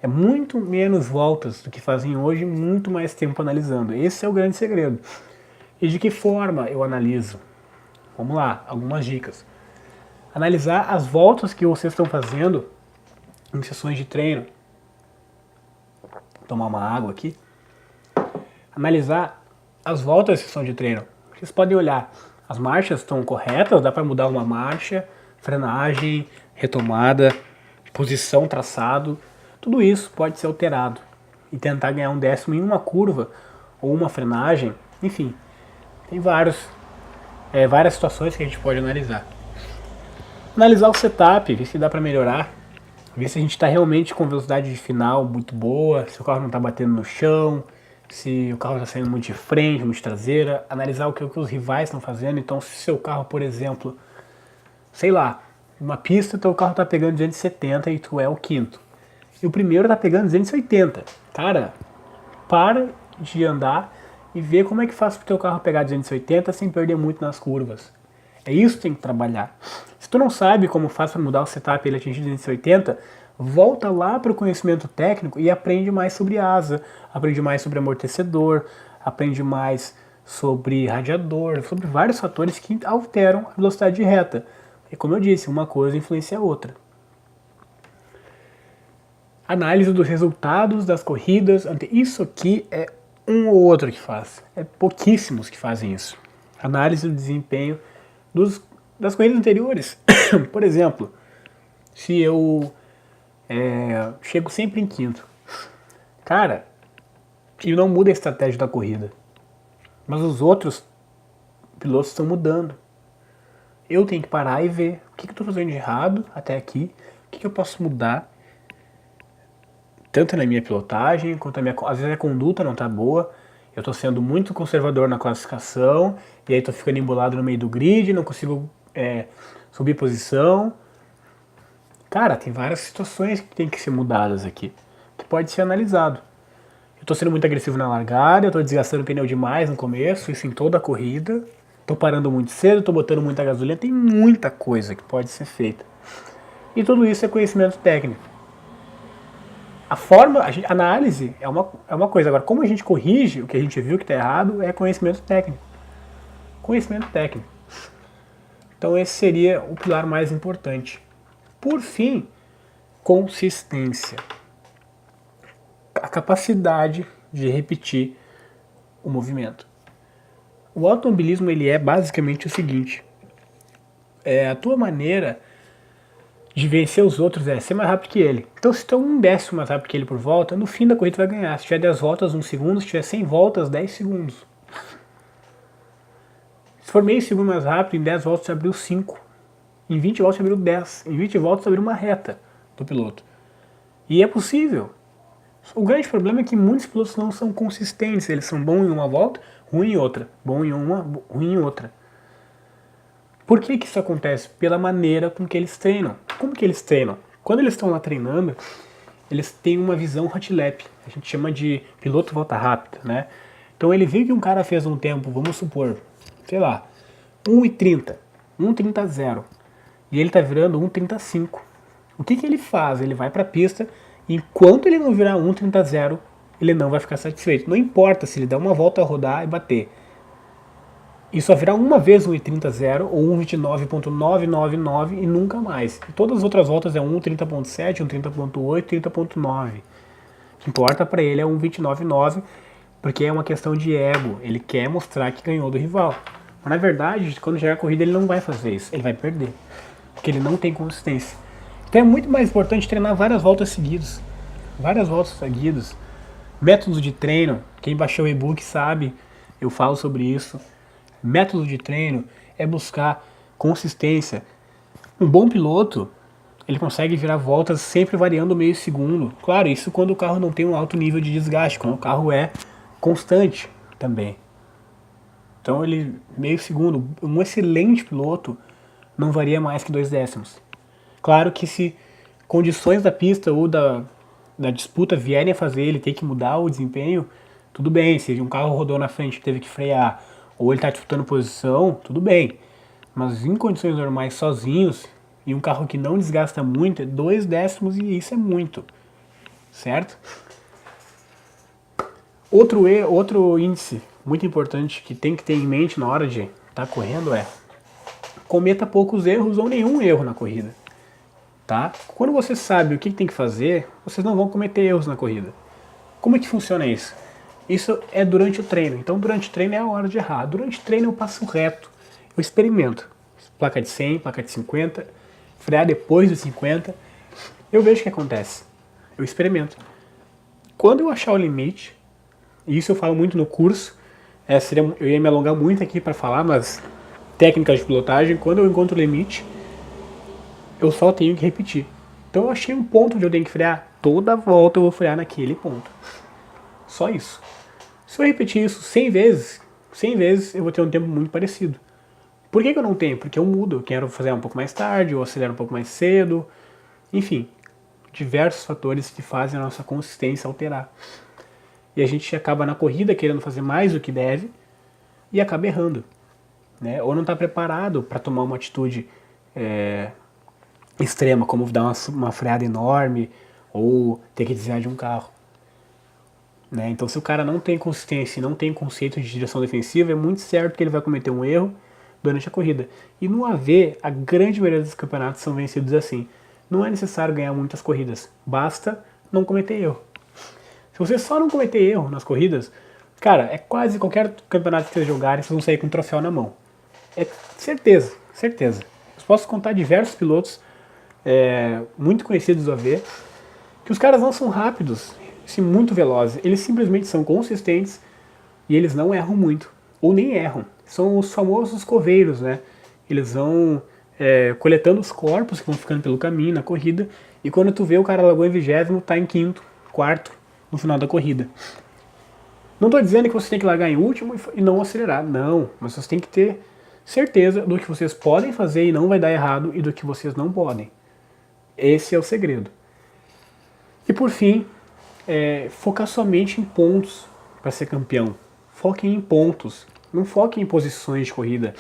É muito menos voltas do que fazem hoje, muito mais tempo analisando. Esse é o grande segredo. E de que forma eu analiso? Vamos lá, algumas dicas. Analisar as voltas que vocês estão fazendo em sessões de treino. Vou tomar uma água aqui. Analisar as voltas da sessão de treino. Vocês podem olhar, as marchas estão corretas, dá para mudar uma marcha, frenagem, retomada, posição, traçado. Tudo isso pode ser alterado e tentar ganhar um décimo em uma curva ou uma frenagem. Enfim, tem várias situações que a gente pode analisar. Analisar o setup, ver se dá para melhorar, ver se a gente está realmente com velocidade de final muito boa, se o carro não está batendo no chão, se o carro está saindo muito de frente, muito de traseira. Analisar o que os rivais estão fazendo. Então, se seu carro, por exemplo, sei lá, uma pista, teu carro está pegando 270 e tu é o quinto. E o primeiro está pegando 280. Cara, para de andar e vê como é que faz para o teu carro pegar 280 sem perder muito nas curvas. É isso que tem que trabalhar. Se tu não sabe como faz para mudar o setup e ele atingir 280, volta lá para o conhecimento técnico e aprende mais sobre asa, aprende mais sobre amortecedor, aprende mais sobre radiador, sobre vários fatores que alteram a velocidade de reta. E como eu disse, uma coisa influencia a outra. Análise dos resultados das corridas. Isso aqui é um ou outro que faz. É pouquíssimos que fazem isso. Análise do desempenho das corridas anteriores. Por exemplo, se eu chego sempre em quinto, cara, e não muda a estratégia da corrida, mas os outros pilotos estão mudando. Eu tenho que parar e ver o que eu estou fazendo de errado até aqui, o que eu posso mudar, tanto na minha pilotagem, quanto às vezes a conduta não está boa, eu estou sendo muito conservador na classificação, e aí estou ficando embolado no meio do grid, não consigo subir posição. Cara, tem várias situações que tem que ser mudadas aqui, que pode ser analisado. Eu estou sendo muito agressivo na largada, eu estou desgastando o pneu demais no começo, isso em toda a corrida, estou parando muito cedo, estou botando muita gasolina, tem muita coisa que pode ser feita. E tudo isso é conhecimento técnico. A análise é uma coisa, agora como a gente corrige o que a gente viu que está errado é conhecimento técnico. Conhecimento técnico. Então esse seria o pilar mais importante. Por fim, consistência. A capacidade de repetir o movimento. O automobilismo ele é basicamente o seguinte: a tua maneira de vencer os outros é ser mais rápido que ele. Então se tu é 1/10 mais rápido que ele por volta, no fim da corrida tu vai ganhar. Se tiver 10 voltas, 1 segundo, se tiver 100 voltas, 10 segundos. Se for meio segundo mais rápido, em 10 voltas você abriu 5. Em 20 voltas você abriu 10. Em 20 voltas você abriu uma reta do piloto. E é possível. O grande problema é que muitos pilotos não são consistentes. Eles são bons em uma volta, ruim em outra. Bom em uma, ruim em outra. Por que isso acontece? Pela maneira com que eles treinam. Como que eles treinam? Quando eles estão lá treinando, eles têm uma visão hot lap. A gente chama de piloto volta rápida, né? Então ele viu que um cara fez um tempo, vamos supor, sei lá, 1:30, 1:30.0. E ele tá virando 1:35. O que ele faz? Ele vai para a pista e enquanto ele não virar 1:30.0, ele não vai ficar satisfeito. Não importa se ele der uma volta a rodar e bater. E só virar uma vez 1:30.0 ou 1:29.999 e nunca mais. E todas as outras voltas é 1:30.7, 1:30.8, 30.9. O que importa para ele é 1:29.9, porque é uma questão de ego. Ele quer mostrar que ganhou do rival. Mas na verdade, quando chegar a corrida, ele não vai fazer isso. Ele vai perder. Porque ele não tem consistência. Então é muito mais importante treinar várias voltas seguidas. Várias voltas seguidas. Métodos de treino. Quem baixou o e-book sabe, eu falo sobre isso. Método de treino é buscar consistência. Um bom piloto, Ele consegue virar voltas sempre variando meio segundo. Claro, isso quando o carro não tem um alto nível de desgaste, quando o carro é constante também. Então ele, meio segundo, um excelente piloto não varia mais que 2 décimos. Claro que se condições da pista ou da disputa vierem a fazer ele ter que mudar o desempenho, tudo bem. Se um carro rodou na frente e teve que frear, ou ele está disputando posição, tudo bem. Mas em condições normais, sozinhos, e um carro que não desgasta muito, é 2 décimos e isso é muito. Certo? Outro índice muito importante que tem que ter em mente na hora de estar correndo é: cometa poucos erros ou nenhum erro na corrida. Tá? Quando você sabe o que tem que fazer, vocês não vão cometer erros na corrida. Como é que funciona isso? Isso é durante o treino. Então, durante o treino é a hora de errar. Durante o treino eu passo reto, eu experimento. Placa de 100, placa de 50, frear depois dos 50. Eu vejo o que acontece. Eu experimento. Quando eu achar o limite, e isso eu falo muito no curso, eu ia me alongar muito aqui para falar, mas técnicas de pilotagem, quando eu encontro o limite, eu só tenho que repetir. Então eu achei um ponto onde eu tenho que frear, toda volta eu vou frear naquele ponto. Só isso. Se eu repetir isso 100 vezes eu vou ter um tempo muito parecido. Por que eu não tenho? Porque eu mudo, eu quero fazer um pouco mais tarde, ou acelero um pouco mais cedo. Enfim, diversos fatores que fazem a nossa consistência alterar. E a gente acaba na corrida querendo fazer mais do que deve e acaba errando. Né? Ou não está preparado para tomar uma atitude extrema, como dar uma freada enorme ou ter que desviar de um carro. Né? Então, se o cara não tem consistência e não tem conceito de direção defensiva, é muito certo que ele vai cometer um erro durante a corrida. E no AV, a grande maioria dos campeonatos são vencidos assim. Não é necessário ganhar muitas corridas, basta não cometer erro. Se você só não cometer erro nas corridas, cara, é quase qualquer campeonato que vocês jogarem, vocês vão sair com um troféu na mão. É certeza, certeza. Eu posso contar diversos pilotos muito conhecidos do AV, que os caras não são rápidos, sim, muito velozes. Eles simplesmente são consistentes e eles não erram muito, ou nem erram. São os famosos coveiros, né? Eles vão coletando os corpos que vão ficando pelo caminho na corrida, e quando tu vê o cara largou em 20º, tá em quinto, quarto no final da corrida. Não estou dizendo que você tem que largar em último e não acelerar, não, mas você tem que ter certeza do que vocês podem fazer e não vai dar errado, e do que vocês não podem. Esse é o segredo. E por fim, focar somente em pontos para ser campeão. Foquem em pontos, não foquem em posições de corrida.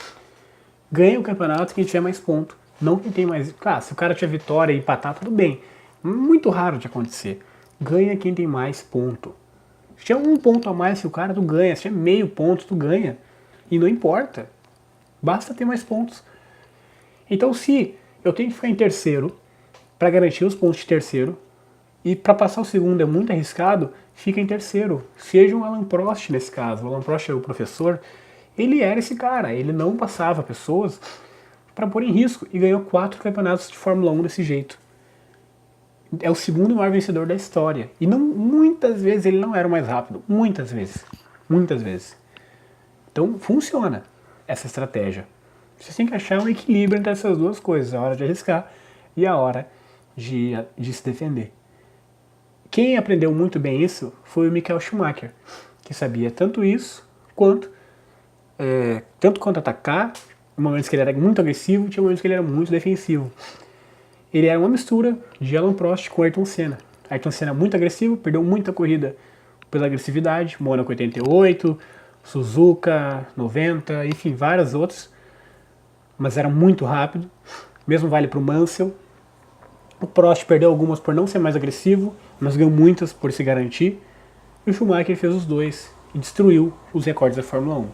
Ganhe o campeonato quem tiver mais ponto, não quem tem mais. Claro, se o cara tiver vitória e empatar, tudo bem. Muito raro de acontecer. Ganha quem tem mais ponto. Se tiver um ponto a mais que o cara, tu ganha. Se tiver meio ponto, tu ganha. E não importa. Basta ter mais pontos. Então, se eu tenho que ficar em terceiro para garantir os pontos de terceiro, e para passar o segundo é muito arriscado, fica em terceiro. Seja um Alan Prost nesse caso. O Alan Prost é o professor. Ele era esse cara. Ele não passava pessoas para pôr em risco. E ganhou 4 campeonatos de Fórmula 1 desse jeito. É o segundo maior vencedor da história. E não, muitas vezes ele não era o mais rápido. Muitas vezes. Muitas vezes. Então funciona essa estratégia. Você tem que achar um equilíbrio entre essas duas coisas. A hora de arriscar e a hora de se defender. Quem aprendeu muito bem isso foi o Michael Schumacher, que sabia tanto isso quanto atacar. Em momentos que ele era muito agressivo, tinha momentos que ele era muito defensivo. Ele era uma mistura de Alan Prost com Ayrton Senna. Ayrton Senna muito agressivo, perdeu muita corrida pela agressividade, Mônaco 88, Suzuka 90, enfim, várias outras, mas era muito rápido. Mesmo vale para o Mansell. O Prost perdeu algumas por não ser mais agressivo, mas ganhou muitas por se garantir. E o Schumacher fez os dois e destruiu os recordes da Fórmula 1.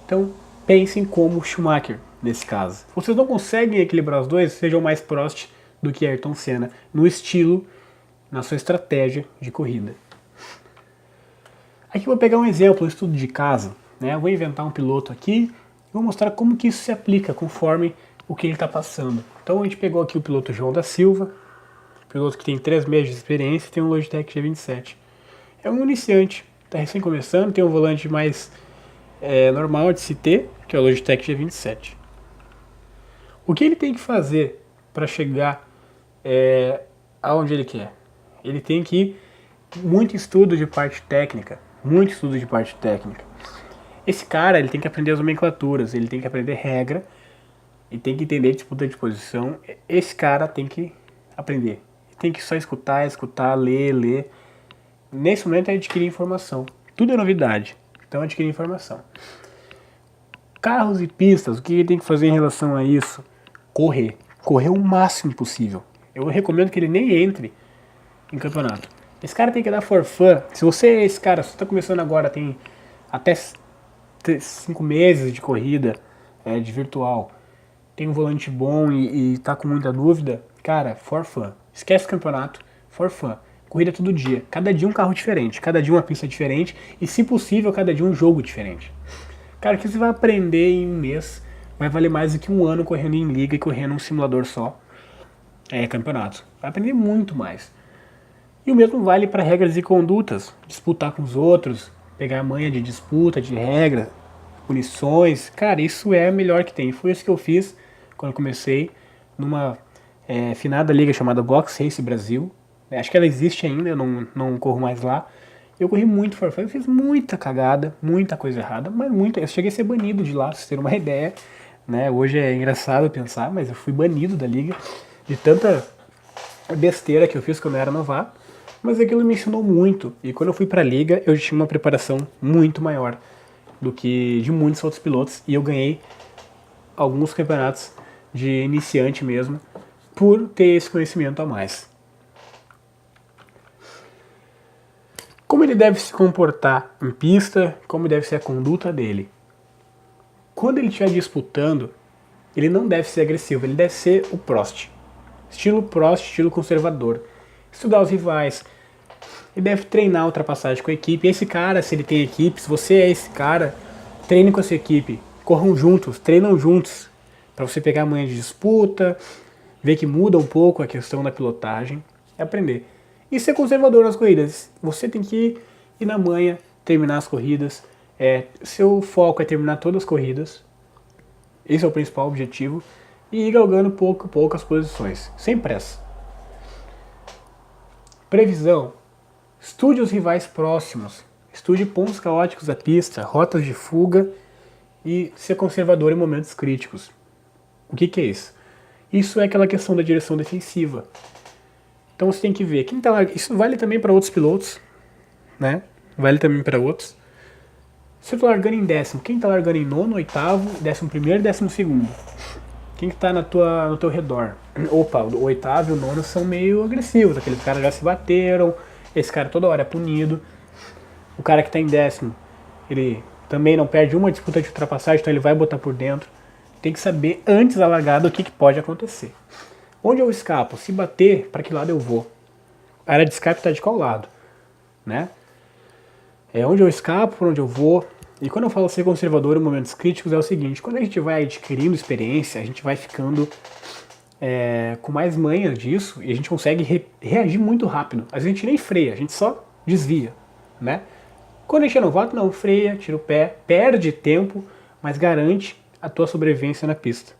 Então, pensem como Schumacher nesse caso. Se vocês não conseguem equilibrar os dois, sejam mais Prost do que Ayrton Senna no estilo, na sua estratégia de corrida. Aqui eu vou pegar um exemplo, um estudo de caso. Né? Eu vou inventar um piloto aqui e vou mostrar como que isso se aplica conforme o que ele está passando. Então a gente pegou aqui o piloto João da Silva, piloto que tem 3 meses de experiência e tem um Logitech G27. É um iniciante, está recém começando, tem um volante mais normal de se ter, que é o Logitech G27. O que ele tem que fazer para chegar aonde ele quer. Ele tem que ir muito estudo de parte técnica, muito estudo de parte técnica. Esse cara, ele tem que aprender as nomenclaturas, ele tem que aprender regra, e tem que entender disputa de posição. Esse cara tem que aprender. Tem que só escutar, ler. Nesse momento é adquirir informação. Tudo é novidade, então adquirir informação. Carros e pistas, o que ele tem que fazer em relação a isso? Correr. Correr o máximo possível. Eu recomendo que ele nem entre em campeonato. Esse cara tem que dar for fun. Se você é esse cara, se você está começando agora, tem até 5 meses de corrida de virtual, tem um volante bom e tá com muita dúvida, cara, for fun. Esquece o campeonato, for fun. Corrida todo dia. Cada dia um carro diferente, cada dia uma pista diferente e, se possível, cada dia um jogo diferente. Cara, o que você vai aprender em um mês vai valer mais do que um ano correndo em liga e correndo um simulador só. Campeonato. Vai aprender muito mais. E o mesmo vale para regras e condutas. Disputar com os outros, pegar a manha de disputa, de regra, punições. Cara, isso é o melhor que tem. Foi isso que eu fiz quando comecei numa finada liga chamada Box Race Brasil. Acho que ela existe ainda, eu não corro mais lá. Eu corri muito for fun, eu fiz muita cagada, muita coisa errada, mas muita. Eu cheguei a ser banido de lá, pra vocês terem uma ideia. Né? Hoje é engraçado pensar, mas eu fui banido da liga de tanta besteira que eu fiz quando eu era novato. Mas aquilo me ensinou muito. E quando eu fui pra liga, eu tinha uma preparação muito maior do que de muitos outros pilotos. E eu ganhei alguns campeonatos de iniciante mesmo, por ter esse conhecimento a mais. Como ele deve se comportar em pista, como deve ser a conduta dele. Quando ele estiver disputando, ele não deve ser agressivo, ele deve ser o Prost. Estilo Prost, estilo conservador. Estudar os rivais. Ele deve treinar a ultrapassagem com a equipe. Esse cara, se ele tem equipe, se você é esse cara, treine com a sua equipe. Corram juntos, treinam juntos. Para você pegar a manha de disputa, ver que muda um pouco a questão da pilotagem. É aprender. E ser conservador nas corridas. Você tem que ir na manha, terminar as corridas. Seu foco é terminar todas as corridas. Esse é o principal objetivo. E ir galgando pouco a pouco as posições. Sem pressa. Previsão. Estude os rivais próximos. Estude pontos caóticos da pista, rotas de fuga e ser conservador em momentos críticos. O que é isso? Isso é aquela questão da direção defensiva. Então você tem que ver quem tá lá. Isso vale também para outros pilotos, né? Vale também para outros. Se eu tô largando em décimo, quem tá largando em nono, oitavo, 11º e 12º? Quem que tá no teu redor? Opa, o oitavo e o nono são meio agressivos. Aqueles caras já se bateram. Esse cara toda hora é punido. O cara que tá em décimo, ele também não perde uma disputa de ultrapassagem, então ele vai botar por dentro. Tem que saber antes da largada o que pode acontecer. Onde eu escapo? Se bater, para que lado eu vou? A área de escape está de qual lado? Né? Onde eu escapo, por onde eu vou. E quando eu falo ser conservador em momentos críticos é o seguinte: quando a gente vai adquirindo experiência, a gente vai ficando com mais manha disso e a gente consegue reagir muito rápido. Às vezes a gente nem freia, a gente só desvia. Né? Quando a gente é novato, não, freia, tira o pé, perde tempo, mas garante a tua sobrevivência na pista.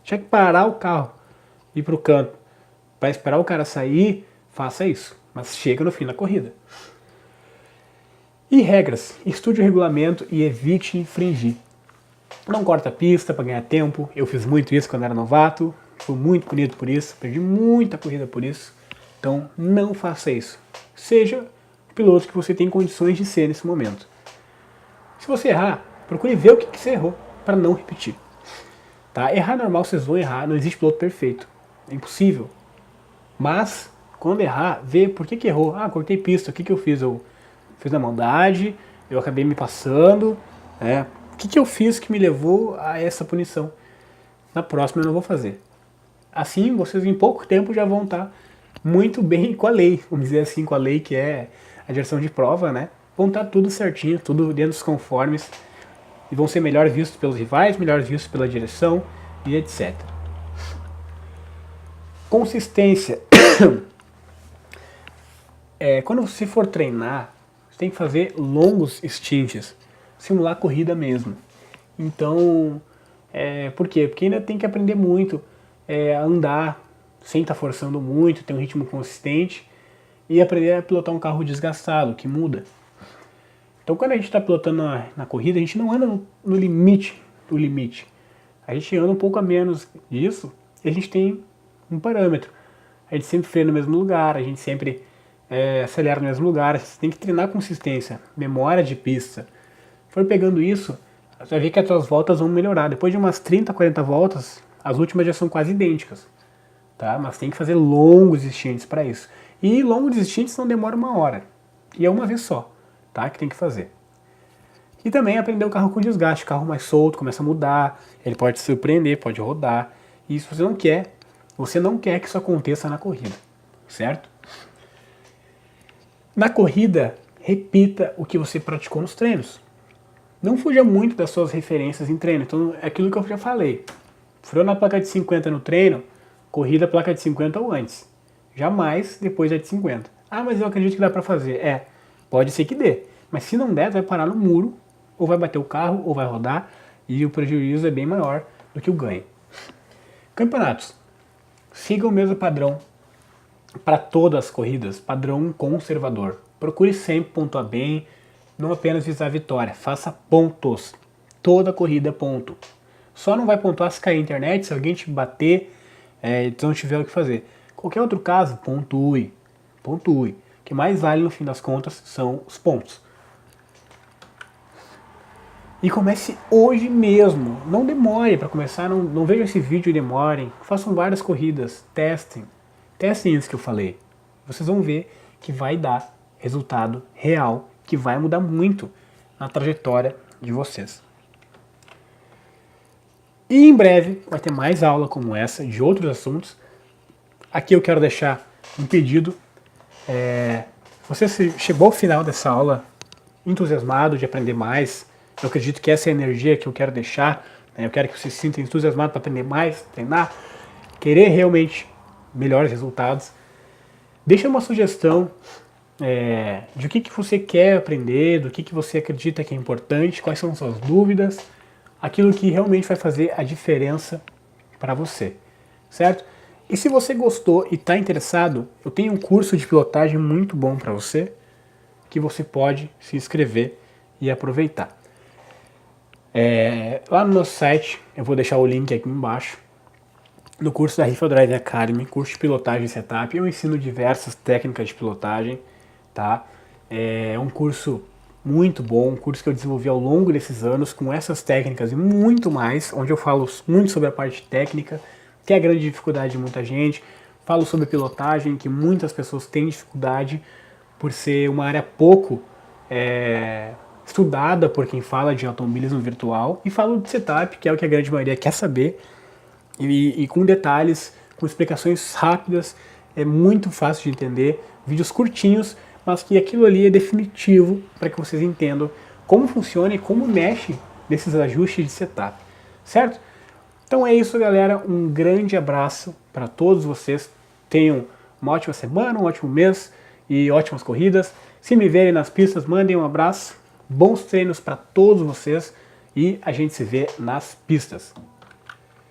Tinha que parar o carro, ir pro canto, para esperar o cara sair, faça isso, mas chega no fim da corrida. E regras, estude o regulamento e evite infringir. Não corta a pista para ganhar tempo, eu fiz muito isso quando era novato, fui muito punido por isso, perdi muita corrida por isso, então não faça isso. Seja o piloto que você tem condições de ser nesse momento. Se você errar, procure ver o que você errou, para não repetir. Tá? Errar é normal, vocês vão errar, não existe piloto perfeito. É impossível. Mas, quando errar, vê por que errou. Ah, cortei pista, o que eu fiz? Eu fiz na maldade, eu acabei me passando. O que eu fiz que me levou a essa punição? Na próxima eu não vou fazer. Assim, vocês em pouco tempo já vão estar muito bem com a lei. Vamos dizer assim, com a lei que é a direção de prova, né? Vão estar tudo certinho, tudo dentro dos conformes. E vão ser melhor vistos pelos rivais, melhor vistos pela direção e etc. Consistência. Quando você for treinar, você tem que fazer longos stints, simular corrida mesmo. Então, por quê? Porque ainda tem que aprender muito a andar, sem estar forçando muito, ter um ritmo consistente e aprender a pilotar um carro desgastado, que muda. Então quando a gente está pilotando na corrida, a gente não anda no limite do limite. A gente anda um pouco a menos disso e a gente tem um parâmetro. A gente sempre freia no mesmo lugar, a gente sempre acelera no mesmo lugar. Você tem que treinar consistência, memória de pista. Se for pegando isso, você vai ver que as suas voltas vão melhorar. Depois de umas 30, 40 voltas, as últimas já são quase idênticas. Tá? Mas tem que fazer longos stints para isso. E longos stints não demora 1 hora. E é uma vez só, tá? Que tem que fazer. E também aprender o carro com desgaste, carro mais solto, começa a mudar, ele pode se surpreender, pode rodar. E isso você não quer que isso aconteça na corrida, certo? Na corrida, repita o que você praticou nos treinos. Não fuja muito das suas referências em treino. Então, é aquilo que eu já falei. Freou na placa de 50 no treino, corrida placa de 50 ou antes. Jamais depois da de 50. Ah, mas eu acredito que dá pra fazer. Pode ser que dê. Mas se não der, vai parar no muro, ou vai bater o carro, ou vai rodar, e o prejuízo é bem maior do que o ganho. Campeonatos. Siga o mesmo padrão para todas as corridas, padrão conservador. Procure sempre pontuar bem, não apenas visar a vitória, faça pontos. Toda corrida é ponto. Só não vai pontuar se cair a internet, se alguém te bater, então não tiver o que fazer. Qualquer outro caso, pontue. Pontue. O que mais vale no fim das contas são os pontos. E comece hoje mesmo. Não demore para começar, não vejam esse vídeo e demorem. Façam várias corridas, testem. Testem isso que eu falei. Vocês vão ver que vai dar resultado real, que vai mudar muito na trajetória de vocês. E em breve vai ter mais aula como essa, de outros assuntos. Aqui eu quero deixar um pedido. Você chegou ao final dessa aula entusiasmado de aprender mais. Eu acredito que essa é a energia que eu quero deixar. Eu quero que você se sinta entusiasmado para aprender mais, treinar, querer realmente melhores resultados. Deixa uma sugestão de o que você quer aprender, do que você acredita que é importante, quais são suas dúvidas, aquilo que realmente vai fazer a diferença para você, certo? E se você gostou e está interessado, eu tenho um curso de pilotagem muito bom para você, que você pode se inscrever e aproveitar. Lá no nosso site, eu vou deixar o link aqui embaixo, no curso da Riffle Drive Academy, curso de pilotagem e setup, eu ensino diversas técnicas de pilotagem, tá? É um curso muito bom, um curso que eu desenvolvi ao longo desses anos, com essas técnicas e muito mais, onde eu falo muito sobre a parte técnica, que é a grande dificuldade de muita gente, falo sobre pilotagem, que muitas pessoas têm dificuldade, por ser uma área pouco estudada por quem fala de automobilismo virtual, e falo de setup, que é o que a grande maioria quer saber, e com detalhes, com explicações rápidas, é muito fácil de entender, vídeos curtinhos, mas que aquilo ali é definitivo para que vocês entendam como funciona e como mexe nesses ajustes de setup, certo? Então é isso, galera, um grande abraço para todos vocês, tenham uma ótima semana, um ótimo mês e ótimas corridas. Se me verem nas pistas, mandem um abraço, bons treinos para todos vocês e a gente se vê nas pistas.